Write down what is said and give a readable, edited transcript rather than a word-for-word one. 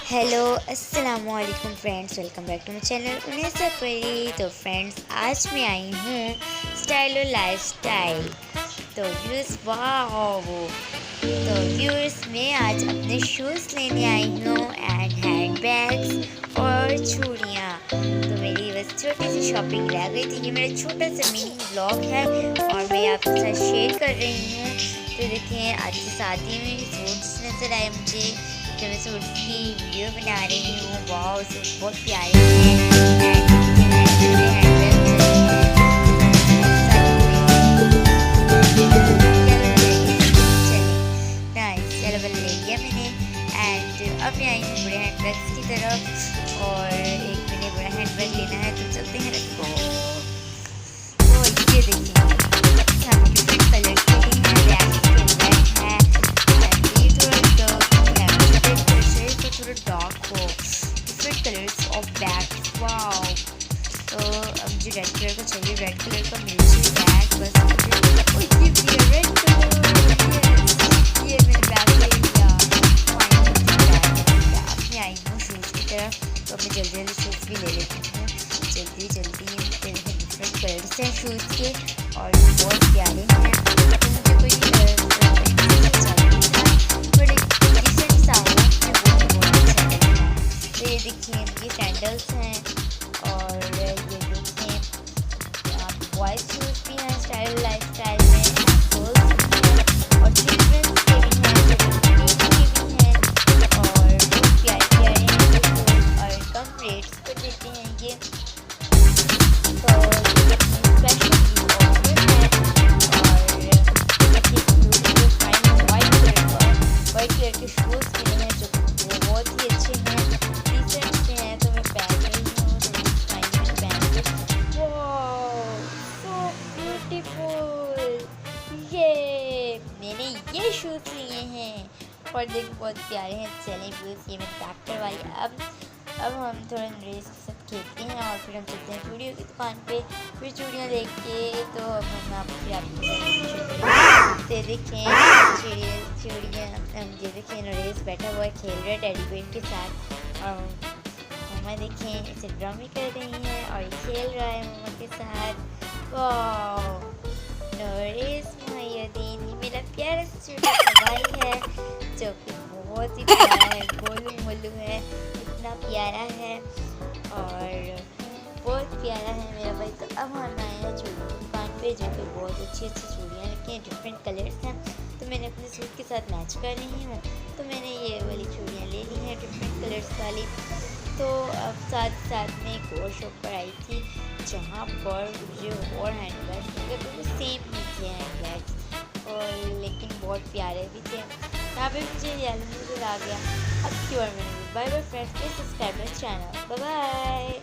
Hello अस्सलाम वालेकुम friends, welcome back to my channel Unaisa Pari. तो फ्रेंड्स, आज मैं आई हूँ स्टाइल और लाइफस्टाइल। तो व्यूअर्स, वाह, तो व्यूअर्स, मैं आज अपने शूज़ लेने आई हूँ एंड हैंड बैग्स और चूड़ियाँ। तो मेरी बस छोटी सी शॉपिंग रह गई थी। ये मेरा छोटा सा मिनी व्लॉग है और मैं आपके साथ शेयर कर रही हूँ। तो देखें, आज की शादी में सूट्स नज़र आए मुझे, तो मैं सूट की वीडियो बना रही हूँ। वाह, सूट बहुत प्यारे ले लिया मैंने। एंड अब मैं आई हूँ बड़े हैंड बैग्स की तरफ, और एक मैंने बड़ा हैंड बैग लेना है, तो चलते हैं इसको। तो ये देखिए, सब डिफरेंट कलर के लिए हैं, डार्क हो, different colours of bag. Wow, तो अब मुझे रेड कलर का चाहिए, रेड कलर का मिल बैग बस मुझे। ये रेड कलर, ये मैंने बैग ले लिया। अब मैं आई हूँ शूज़ की तरफ, तो मैं जल्दी जल्दी शूज़ भी ले लेती हूँ। जल्दी डिफरेंट कलर्स हैं शूज़ के और बहुत प्यारे हैं। तो मुझे कोई देखिए, ये सैंडल्स हैं, और ये देखिए बॉयज़ शूज़ भी हैं स्टाइल लाइफस्टाइल में, गर्ल्स भी हैं और चिल्ड्रंस के भी हैं, के भी हैं, और बहुत प्यारे हैं और कम रेट्स पर देते हैं ये। तो स्पेशल वाइट कलर के शूज़ मिले हैं जो बहुत ही अच्छे हैं, डिसेंट से हैं। तो मैं पहन रही हूँ, तो इस टाइम में पहन के वाओ, सो ब्यूटीफुल। ये मैंने ये शूज़ लिए हैं और देखो बहुत प्यारे हैं। चलें व्यूअर्स, ये मैं पैक करवाई। अब हम थोड़ा ड्रेस के साथ खेलते हैं और फिर हम चलते हैं चूड़ियों की दुकान पे, फिर चूड़ियाँ देख के। तो अब हम आपको देखें चूड़ियाँ, ये देखें नरेश बैठा हुआ है, खेल रहा है टेडी बेयर के साथ, और मम्मा देखें इसे ड्रामे कर रही हैं और ये खेल रहा है मम्मा के साथ। वाह, नरेश मुहैयदीन, ये मेरा प्यारा सा छोटा भाई है जो कि बहुत ही प्यारा है, गोलू मोलू है, इतना प्यारा है और बहुत प्यारा है मेरा भाई। तो अब हम आए हैं चूड़ियों की दुकान पे, जो कि बहुत अच्छी अच्छी चूड़ियाँ रखी हैं, डिफरेंट कलर्स हैं। तो मैंने अपने सूट के साथ मैच कर रही हूँ, तो मैंने ये वाली चूड़ियाँ ले ली हैं डिफरेंट कलर्स वाली। तो अब साथ में एक और शॉप पर आई थी, जहाँ पर मुझे और हैंड बैग्स मिले, तो वो सेम ही थे हैंड बैग्स, और लेकिन बहुत प्यारे भी थे। यहाँ पे मुझे येलो नज़र आ गया। अब की बार मैंने bye bye friends, please subscribe my channel. Bye bye.